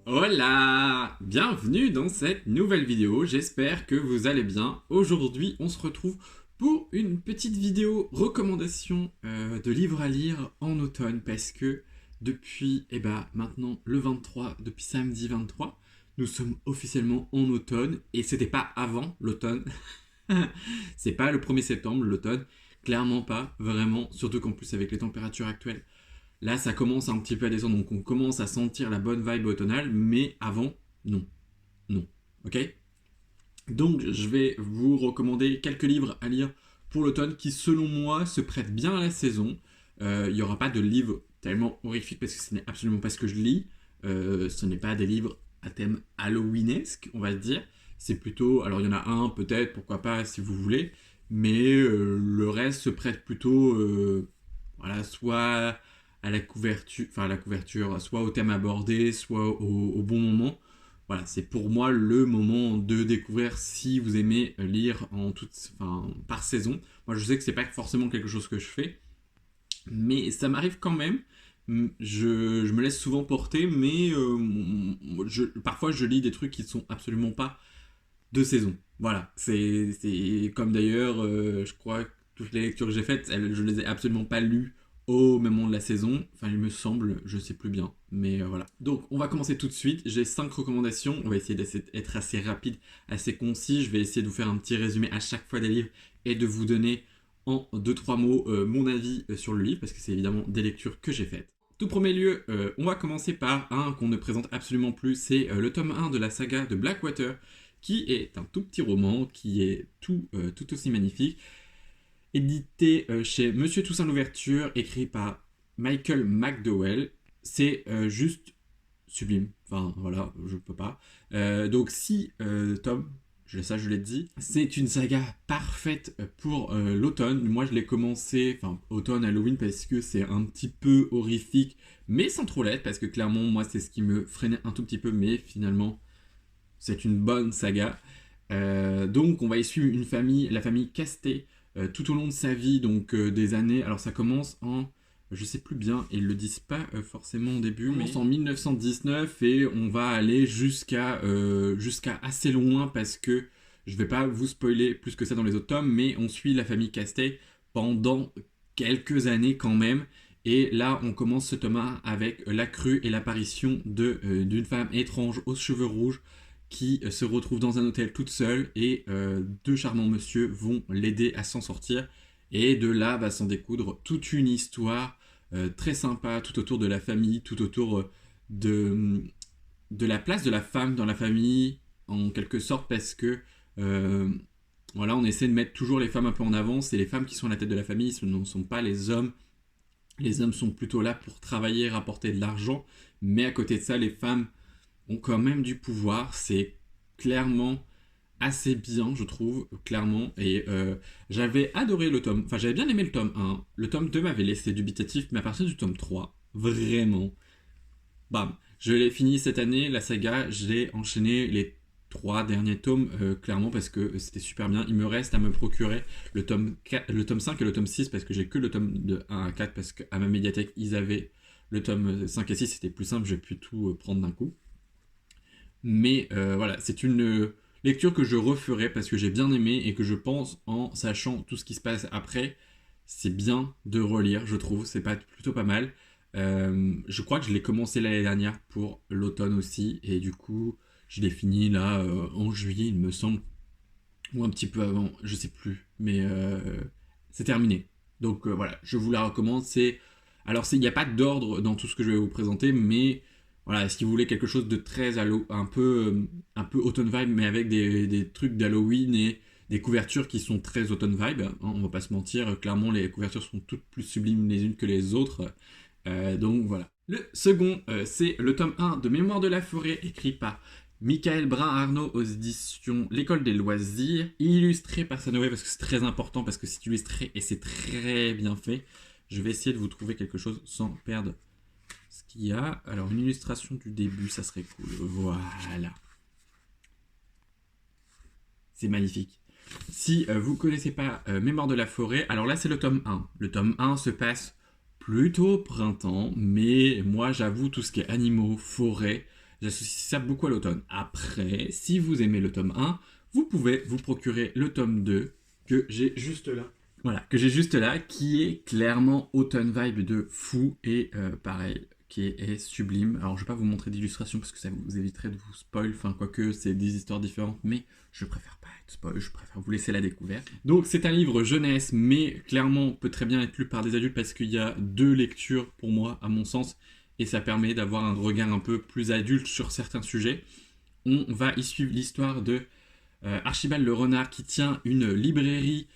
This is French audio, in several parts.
Hola! Bienvenue dans cette nouvelle vidéo, j'espère que vous allez bien. Aujourd'hui, on se retrouve pour une petite vidéo recommandation de livres à lire en automne parce que depuis maintenant le 23, depuis samedi 23, nous sommes officiellement en automne et c'était pas avant l'automne. C'est pas le 1er septembre l'automne, clairement pas, vraiment, surtout qu'en plus avec les températures actuelles. Là, ça commence un petit peu à descendre, donc on commence à sentir la bonne vibe automnale, mais avant, non. Non. Ok? Donc, je vais vous recommander quelques livres à lire pour l'automne qui, selon moi, se prêtent bien à la saison. Il n'y aura pas de livres tellement horrifiques parce que ce n'est absolument pas ce que je lis. Ce n'est pas des livres à thème halloweenesque, on va dire. C'est plutôt. Alors, il y en a un, peut-être, pourquoi pas, si vous voulez. Mais le reste se prête plutôt. Voilà, soit à la couverture, soit au thème abordé, soit au bon moment. Voilà, c'est pour moi le moment de découvrir si vous aimez lire par saison. Moi, je sais que c'est pas forcément quelque chose que je fais, mais ça m'arrive quand même. Je me laisse souvent porter, mais parfois je lis des trucs qui sont absolument pas de saison. Voilà, c'est comme d'ailleurs, je crois que toutes les lectures que j'ai faites, je les ai absolument pas lues au moment de la saison. Enfin, il me semble, je sais plus bien. Mais voilà. Donc, on va commencer tout de suite. J'ai 5 recommandations. On va essayer d'être assez rapide, assez concis. Je vais essayer de vous faire un petit résumé à chaque fois des livres et de vous donner en 2-3 mots mon avis sur le livre, parce que c'est évidemment des lectures que j'ai faites. Tout premier lieu, on va commencer par un qu'on ne présente absolument plus. C'est le tome 1 de la saga de Blackwater, qui est un tout petit roman, qui est tout aussi magnifique, édité chez Monsieur Toussaint Louverture, écrit par Michael McDowell. C'est juste sublime. Enfin, voilà, je peux pas. Donc, si Tom, ça je l'ai dit, c'est une saga parfaite pour l'automne. Moi, je l'ai commencé, enfin, automne, Halloween, parce que c'est un petit peu horrifique, mais sans trop l'être, parce que clairement, moi, c'est ce qui me freinait un tout petit peu, mais finalement, c'est une bonne saga. Donc on va y suivre une famille, la famille Castet, tout au long de sa vie, donc des années. Alors ça commence en, je sais plus bien, ils le disent pas forcément au début, mais en 1919 et on va aller jusqu'à assez loin parce que je vais pas vous spoiler plus que ça dans les autres tomes, mais on suit la famille Castet pendant quelques années quand même. Et là, on commence ce tome 1 avec la crue et l'apparition d'une femme étrange aux cheveux rouges qui se retrouve dans un hôtel toute seule et deux charmants monsieur vont l'aider à s'en sortir. Et de là va s'en découdre toute une histoire très sympa tout autour de la famille, tout autour de la place de la femme dans la famille, en quelque sorte, parce que voilà, on essaie de mettre toujours les femmes un peu en avant. C'est les femmes qui sont à la tête de la famille, ce ne sont pas les hommes. Les hommes sont plutôt là pour travailler, rapporter de l'argent, mais à côté de ça, les femmes ont quand même du pouvoir. C'est clairement assez bien, je trouve, clairement. Et j'avais adoré le tome, enfin j'avais bien aimé le tome 1. Le tome 2 m'avait laissé dubitatif, mais à partir du tome 3, vraiment, bam. Je l'ai fini cette année, la saga, j'ai enchaîné les 3 derniers tomes, clairement, parce que c'était super bien. Il me reste à me procurer le tome 5 et le tome 6, parce que j'ai que le tome de 1 à 4, parce qu'à ma médiathèque, ils avaient le tome 5 et 6, c'était plus simple, j'ai pu tout prendre d'un coup. Mais voilà, c'est une lecture que je referai parce que j'ai bien aimé et que je pense, en sachant tout ce qui se passe après, c'est bien de relire, je trouve. C'est plutôt pas mal. Je crois que je l'ai commencé l'année dernière pour l'automne aussi. Et du coup, je l'ai fini là en juillet, il me semble. Ou un petit peu avant, je sais plus. Mais c'est terminé. Donc voilà, je vous la recommande. Alors, il n'y a pas d'ordre dans tout ce que je vais vous présenter, mais voilà, si vous voulez quelque chose de très un peu automn vibe, mais avec des trucs d'Halloween et des couvertures qui sont très automn vibe, hein, on va pas se mentir, clairement les couvertures sont toutes plus sublimes les unes que les autres. Donc voilà. Le second, c'est le tome 1 de Mémoire de la forêt, écrit par Michael Brun-Arnaud aux éditions L'École des loisirs, illustré par Sanoé, parce que c'est très important, parce que c'est illustré et c'est très bien fait. Je vais essayer de vous trouver quelque chose sans perdre ce qu'il y a. Alors, une illustration du début, ça serait cool. Voilà. C'est magnifique. Si vous ne connaissez pas Mémoire de la forêt, alors là, c'est le tome 1. Le tome 1 se passe plutôt printemps, mais moi j'avoue tout ce qui est animaux, forêt, j'associe ça beaucoup à l'automne. Après, si vous aimez le tome 1, vous pouvez vous procurer le tome 2 que j'ai juste là. Voilà, que j'ai juste là, qui est clairement automne vibe de fou et pareil, qui est sublime. Alors je vais pas vous montrer d'illustration parce que ça vous éviterait de vous spoil, enfin quoique c'est des histoires différentes, mais je préfère pas être spoil, je préfère vous laisser la découverte. Donc c'est un livre jeunesse, mais clairement peut très bien être lu par des adultes parce qu'il y a 2 lectures pour moi, à mon sens, et ça permet d'avoir un regard un peu plus adulte sur certains sujets. On va y suivre l'histoire de Archibald le renard qui tient une librairie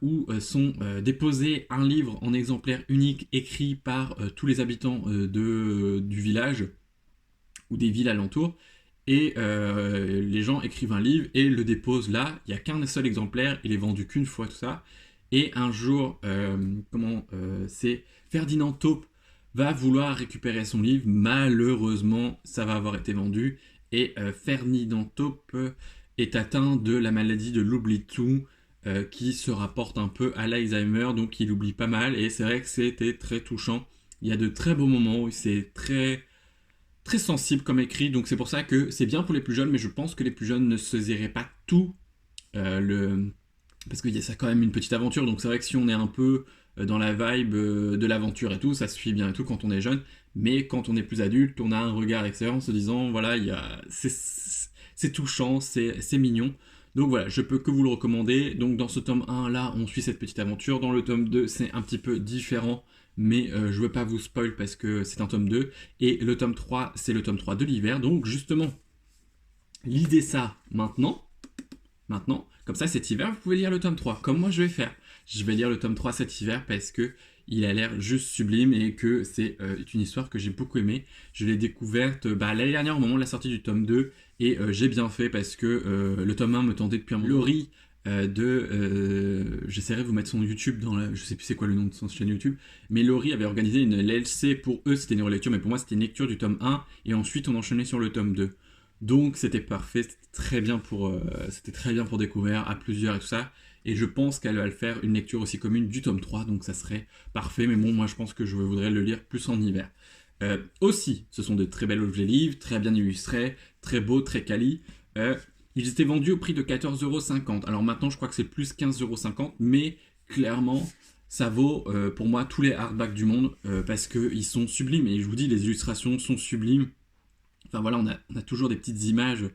où sont déposés un livre en exemplaire unique écrit par tous les habitants du village ou des villes alentours. Et les gens écrivent un livre et le déposent là. Il n'y a qu'un seul exemplaire, il est vendu qu'une fois, tout ça. Et un jour, c'est Ferdinand Taupe va vouloir récupérer son livre. Malheureusement, ça va avoir été vendu. Et Ferdinand Taupe est atteint de la maladie de l'oubli-tout qui se rapporte un peu à l'Alzheimer, donc il oublie pas mal. Et c'est vrai que c'était très touchant. Il y a de très beaux moments où c'est très très sensible comme écrit, donc c'est pour ça que c'est bien pour les plus jeunes, mais je pense que les plus jeunes ne saisiraient pas tout parce qu'il y a ça quand même une petite aventure, donc c'est vrai que si on est un peu dans la vibe de l'aventure et tout, ça se suit bien et tout quand on est jeune, mais quand on est plus adulte, on a un regard extérieur en se disant, voilà, c'est touchant, c'est mignon. Donc voilà, je peux que vous le recommander. Donc dans ce tome 1 là, on suit cette petite aventure. Dans le tome 2, c'est un petit peu différent, mais je veux pas vous spoil parce que c'est un tome 2. Et le tome 3, c'est le tome 3 de l'hiver. Donc justement, lisez ça maintenant. Comme ça cet hiver, vous pouvez lire le tome 3, comme moi je vais faire. Je vais lire le tome 3 cet hiver parce que il a l'air juste sublime et que c'est une histoire que j'ai beaucoup aimée. Je l'ai découverte l'année dernière au moment de la sortie du tome 2 et j'ai bien fait parce que le tome 1 me tendait depuis un moment. Laurie j'essaierai de vous mettre son YouTube je sais plus c'est quoi le nom de son chaîne YouTube, mais Laurie avait organisé une LLC pour eux, c'était une relecture, mais pour moi c'était une lecture du tome 1 et ensuite on enchaînait sur le tome 2. Donc c'était parfait, c'était très bien pour découvrir à plusieurs et tout ça. Et je pense qu'elle va le faire une lecture aussi commune du tome 3, donc ça serait parfait. Mais bon, moi je pense que je voudrais le lire plus en hiver. Aussi, ce sont de très belles objets livres, très bien illustrés, très beaux, très quali. Ils étaient vendus au prix de 14,50 €. Alors maintenant, je crois que c'est plus 15,50 €, mais clairement, ça vaut pour moi tous les hardbacks du monde parce qu'ils sont sublimes. Et je vous dis, les illustrations sont sublimes. Enfin voilà, on a toujours des petites images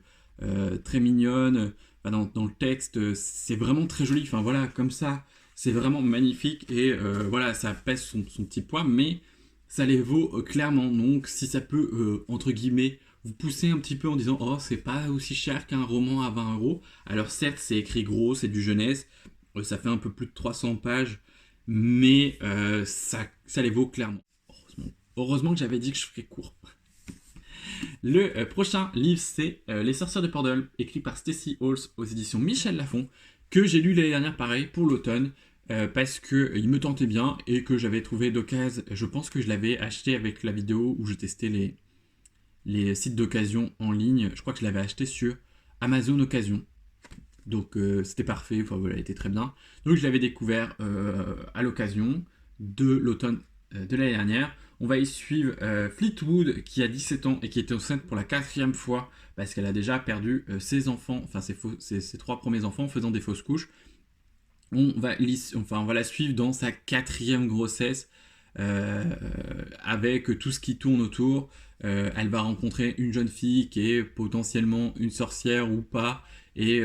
très mignonnes. Enfin, dans le texte, c'est vraiment très joli. Enfin voilà, comme ça, c'est vraiment magnifique. Et voilà, ça pèse son petit poids, mais ça les vaut clairement. Donc si ça peut, entre guillemets, vous pousser un petit peu en disant oh c'est pas aussi cher qu'un roman à 20 €. Alors certes c'est écrit gros, c'est du jeunesse, ça fait un peu plus de 300 pages, mais ça les vaut clairement. Heureusement que j'avais dit que je ferais court. Le prochain livre c'est Les Sorcières de Port-de-Holle, écrit par Stacey Halls aux éditions Michel Lafon, que j'ai lu l'année dernière pareil pour l'automne. Parce qu'il me tentait bien et que j'avais trouvé d'occasion. Je pense que je l'avais acheté avec la vidéo où je testais les sites d'occasion en ligne. Je crois que je l'avais acheté sur Amazon Occasion. Donc c'était parfait, enfin voilà, il était très bien. Donc je l'avais découvert à l'occasion de l'automne de l'année dernière. On va y suivre Fleetwood qui a 17 ans et qui était enceinte pour la 4e fois parce qu'elle a déjà perdu ses enfants, enfin ses 3 premiers enfants en faisant des fausses couches. On va la suivre dans sa 4e grossesse avec tout ce qui tourne autour. Elle va rencontrer une jeune fille qui est potentiellement une sorcière ou pas, et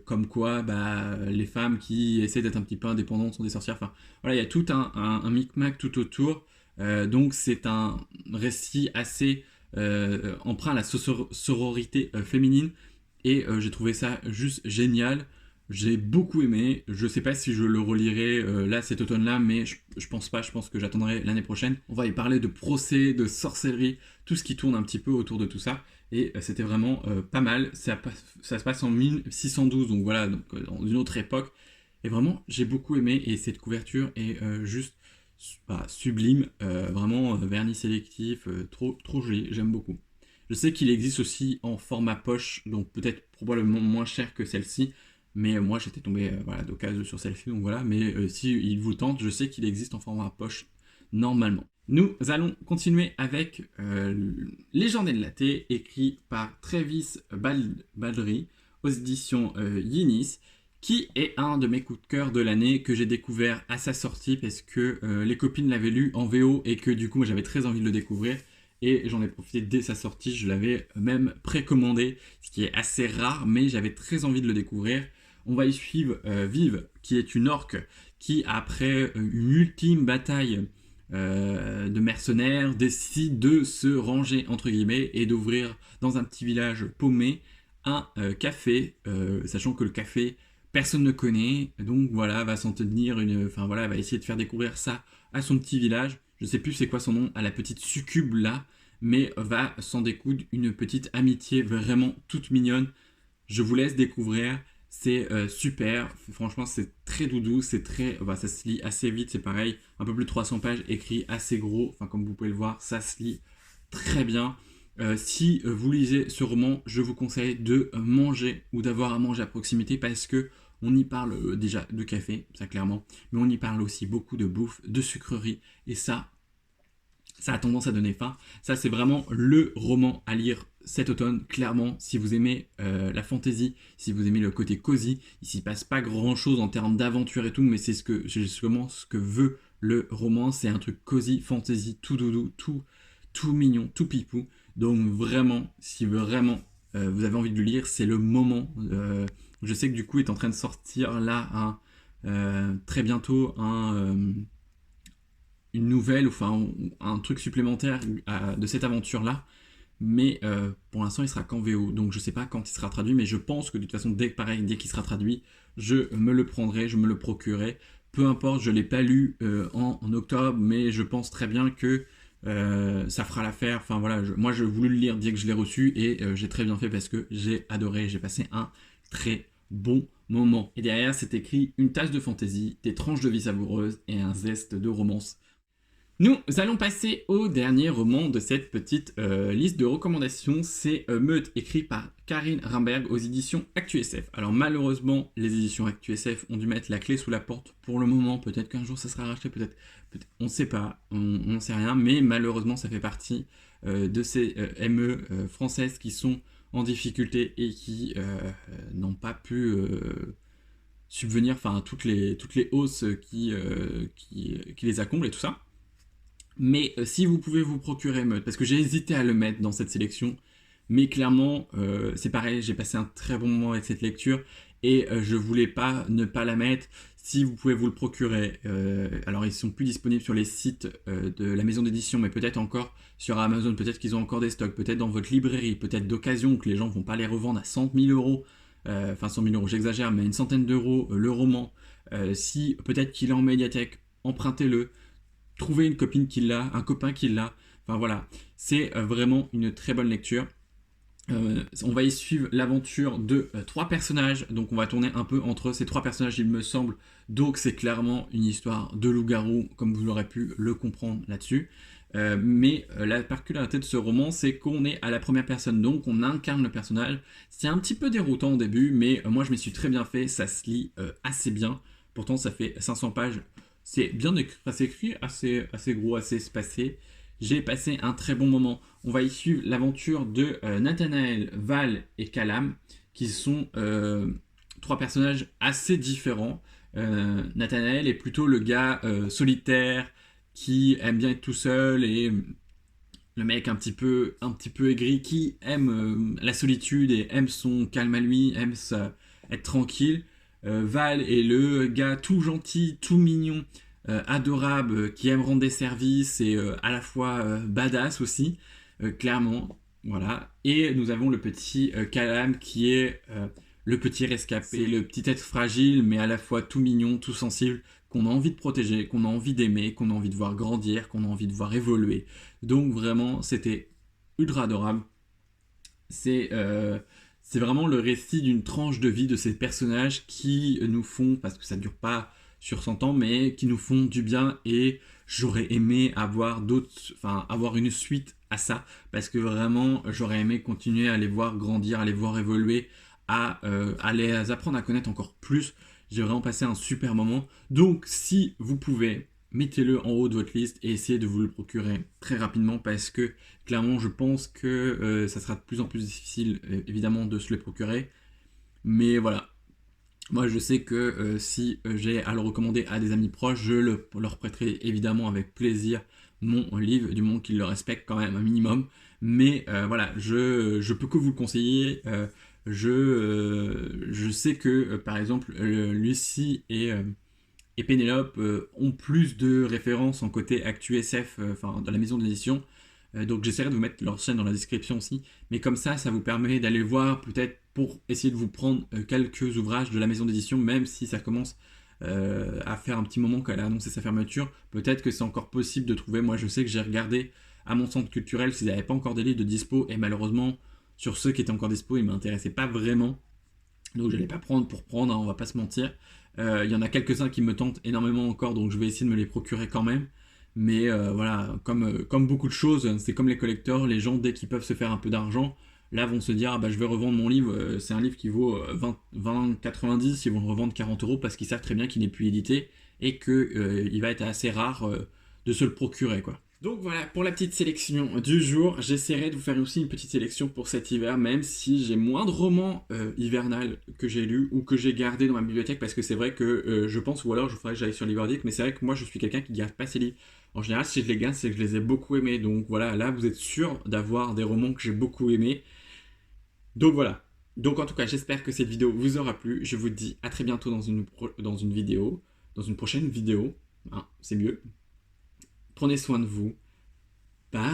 comme quoi les femmes qui essaient d'être un petit peu indépendantes sont des sorcières. Enfin voilà, il y a tout un micmac tout autour. Donc c'est un récit assez empreint à la sororité féminine, et j'ai trouvé ça juste génial. J'ai beaucoup aimé. Je sais pas si je le relirai là cet automne-là, mais je pense pas. Je pense que j'attendrai l'année prochaine. On va y parler de procès, de sorcellerie, tout ce qui tourne un petit peu autour de tout ça. Et c'était vraiment pas mal. Ça se passe en 1612, donc voilà, dans une autre époque. Et vraiment, j'ai beaucoup aimé. Et cette couverture est juste sublime. Vraiment vernis sélectif, trop joli. J'aime beaucoup. Je sais qu'il existe aussi en format poche, donc peut-être probablement moins cher que celle-ci. Mais moi j'étais tombé d'occasion sur celle-ci, donc voilà. Mais si il vous tente, je sais qu'il existe en format poche. normalement. Nous allons continuer avec Les Journées de Latte, écrit par Travis Baldree aux éditions Yinis, qui est un de mes coups de cœur de l'année que j'ai découvert à sa sortie parce que les copines l'avaient lu en VO et que du coup moi j'avais très envie de le découvrir et j'en ai profité dès sa sortie, je l'avais même précommandé, ce qui est assez rare mais j'avais très envie de le découvrir. On va y suivre Vive, qui est une orque qui après une ultime bataille de mercenaires décide de se ranger entre guillemets et d'ouvrir dans un petit village paumé un café, sachant que le café personne ne connaît, donc voilà, va s'en tenir enfin voilà, va essayer de faire découvrir ça à son petit village. Je sais plus c'est quoi son nom, à la petite succube là, mais va s'en découdre une petite amitié vraiment toute mignonne. Je vous laisse découvrir, c'est super, franchement c'est très doudou, c'est très, ça se lit assez vite, c'est pareil, un peu plus de 300 pages, écrit assez gros, enfin comme vous pouvez le voir, ça se lit très bien. Si vous lisez ce roman, je vous conseille de manger ou d'avoir à manger à proximité parce que on y parle déjà de café, ça clairement, mais on y parle aussi beaucoup de bouffe, de sucreries, et ça a tendance à donner faim. Ça, c'est vraiment le roman à lire cet automne. Clairement, si vous aimez la fantasy, si vous aimez le côté cosy, il s'y passe pas grand-chose en termes d'aventure et tout, mais c'est justement ce que veut le roman. C'est un truc cosy, fantasy, tout doudou, tout mignon, tout pipou. Donc vraiment, si vraiment vous avez envie de le lire, c'est le moment. Je sais que du coup, il est en train de sortir là très bientôt une nouvelle, enfin un truc supplémentaire de cette aventure-là. Mais pour l'instant, il sera qu'en VO. Donc je sais pas quand il sera traduit, mais je pense que de toute façon, dès qu'il sera traduit, je me le prendrai, je me le procurerai. Peu importe, je ne l'ai pas lu en octobre, mais je pense très bien que ça fera l'affaire. Enfin voilà, moi je voulais le lire dès que je l'ai reçu et j'ai très bien fait parce que j'ai adoré, j'ai passé un très bon moment. Et derrière, c'est écrit une tasse de fantaisie, des tranches de vie savoureuses et un zeste de romance. Nous allons passer au dernier roman de cette petite liste de recommandations. C'est Meute, écrit par Karine Rimberg aux éditions ActuSF. Alors malheureusement, les éditions ActuSF ont dû mettre la clé sous la porte pour le moment. Peut-être qu'un jour ça sera racheté, peut-être on ne sait pas, on n'en sait rien. Mais malheureusement, ça fait partie de ces ME françaises qui sont en difficulté et qui n'ont pas pu subvenir à toutes les hausses qui les accommodent et tout ça. Mais si vous pouvez vous procurer Meute, parce que j'ai hésité à le mettre dans cette sélection, mais clairement, c'est pareil, j'ai passé un très bon moment avec cette lecture et je voulais pas ne pas la mettre. Si vous pouvez vous le procurer, alors ils sont plus disponibles sur les sites de la maison d'édition, mais peut-être encore sur Amazon, peut-être qu'ils ont encore des stocks, peut-être dans votre librairie, peut-être d'occasion, que les gens vont pas les revendre à 100 000 euros, enfin 100 000 euros, j'exagère, mais une centaine d'euros le roman. Si peut-être qu'il est en médiathèque, empruntez-le. Trouver une copine qui l'a, un copain qui l'a. Enfin voilà, c'est vraiment une très bonne lecture. On va y suivre l'aventure de 3 personnages, donc on va tourner un peu entre ces 3 personnages il me semble, donc c'est clairement une histoire de loup-garou comme vous l'aurez pu le comprendre là-dessus. Mais la particularité de ce roman, c'est qu'on est à la première personne, donc on incarne le personnage. C'est un petit peu déroutant au début, mais moi je m'y suis très bien fait, ça se lit assez bien. Pourtant ça fait 500 pages. C'est bien écrit, assez gros, assez espacé. J'ai passé un très bon moment. On va y suivre l'aventure de Nathanaël, Val et Calam, qui sont 3 personnages assez différents. Nathanaël est plutôt le gars solitaire, qui aime bien être tout seul, et le mec un petit peu aigri, qui aime la solitude et aime son calme à lui, aime être tranquille. Val est le gars tout gentil, tout mignon, adorable, qui aime rendre des services et à la fois badass aussi, clairement. Voilà. Et nous avons le petit Calam qui est le petit rescapé, le petit être fragile, mais à la fois tout mignon, tout sensible, qu'on a envie de protéger, qu'on a envie d'aimer, qu'on a envie de voir grandir, qu'on a envie de voir évoluer. Donc vraiment, c'était ultra adorable. C'est vraiment le récit d'une tranche de vie de ces personnages qui nous font, parce que ça ne dure pas sur 100 ans, mais qui nous font du bien, et j'aurais aimé avoir avoir une suite à ça, parce que vraiment j'aurais aimé continuer à les voir grandir, à les voir évoluer, à les apprendre à connaître encore plus. J'ai vraiment passé un super moment. Donc si vous pouvez, mettez-le en haut de votre liste et essayez de vous le procurer très rapidement parce que clairement je pense que ça sera de plus en plus difficile évidemment de se le procurer. Mais voilà, moi je sais que si j'ai à le recommander à des amis proches, leur prêterai évidemment avec plaisir mon livre, du moment qu'ils le respectent quand même un minimum. Mais voilà, je peux que vous le conseiller. Je sais que par exemple Lucie et Pénélope ont plus de références en côté Actu SF, enfin dans la maison d'édition. Donc j'essaierai de vous mettre leur chaîne dans la description aussi. Mais comme ça vous permet d'aller voir peut-être pour essayer de vous prendre quelques ouvrages de la maison d'édition, même si ça commence à faire un petit moment qu'elle a annoncé sa fermeture. Peut-être que c'est encore possible de trouver. Moi je sais que j'ai regardé à mon centre culturel s'ils n'avaient pas encore des livres de dispo. Et malheureusement, sur ceux qui étaient encore dispo, ils ne m'intéressaient pas vraiment. Donc je ne l'ai pas prendre pour prendre, hein, on va pas se mentir. Il y en a quelques-uns qui me tentent énormément encore, donc je vais essayer de me les procurer quand même. Mais voilà, comme beaucoup de choses, c'est comme les collecteurs, les gens dès qu'ils peuvent se faire un peu d'argent, là vont se dire ah bah je vais revendre mon livre, c'est un livre qui vaut 20,90, ils vont le revendre 40 euros parce qu'ils savent très bien qu'il n'est plus édité et qu'il va être assez rare de se le procurer quoi. Donc voilà pour la petite sélection du jour. J'essaierai de vous faire aussi une petite sélection pour cet hiver, même si j'ai moins de romans hivernales que j'ai lus ou que j'ai gardés dans ma bibliothèque, parce que c'est vrai que je pense, ou alors je ferais que j'aille sur Libredict, mais c'est vrai que moi je suis quelqu'un qui garde pas ses livres. En général, si je les garde, c'est que je les ai beaucoup aimés. Donc voilà, là vous êtes sûr d'avoir des romans que j'ai beaucoup aimés. Donc voilà. Donc en tout cas, j'espère que cette vidéo vous aura plu. Je vous dis à très bientôt dans une vidéo, dans une prochaine vidéo. Hein, c'est mieux. Prenez soin de vous. Bye.